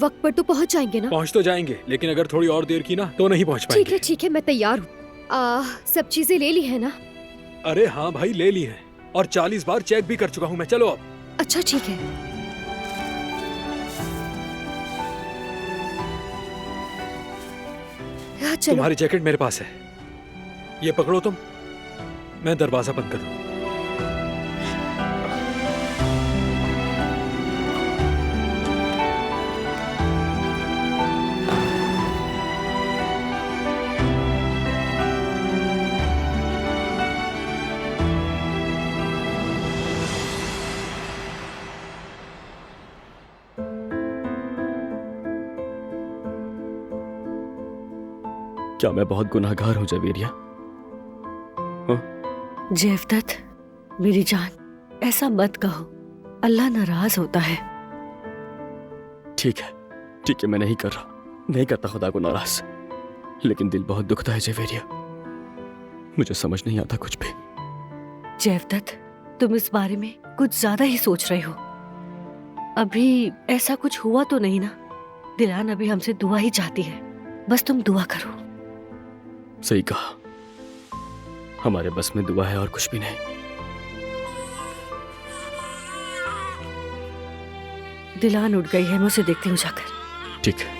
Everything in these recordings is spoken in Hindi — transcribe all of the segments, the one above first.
वक्त पर तो पहुंच जाएंगे ना? पहुंच तो जाएंगे, लेकिन अगर थोड़ी और देर की ना तो नहीं पहुंच पाएंगे। ठीक है, मैं तैयार हूँ। सब चीजें ले ली है ना? अरे हाँ भाई, ले ली है और 40 बार चेक भी कर चुका हूँ मैं। चलो अब। अच्छा ठीक है। चलो। तुम्हारी जैकेट मेरे पास है, ये पकड़ो तुम, मैं दरवाजा बंद कर दूं। क्या मैं बहुत गुनाहगार हूं जवेरिया? जेवदत्त, मेरी जान, ऐसा मत कहो, अल्लाह नाराज होता है। ठीक है, मैं नहीं कर रहा, नहीं करता खुदा को नाराज, लेकिन दिल बहुत दुखता है जवेरिया, मुझे समझ नहीं आता कुछ भी। जेवदत्त, तुम इस बारे में कुछ ज्यादा ही सोच रहे हो। अभी ऐसा कुछ हुआ तो नहीं ना? दिलान अभी हमसे दुआ ही चाहती है, बस तुम दुआ करो। सही कहा, हमारे बस में दुआ है और कुछ भी नहीं। दिलान उठ गई है, मैं उसे देखती हूँ जाकर। ठीक है।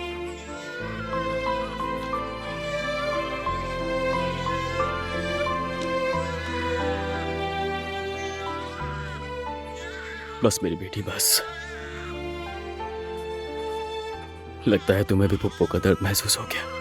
बस मेरी बेटी, बस। लगता है तुम्हें भी पुप्पो का दर्द महसूस हो गया।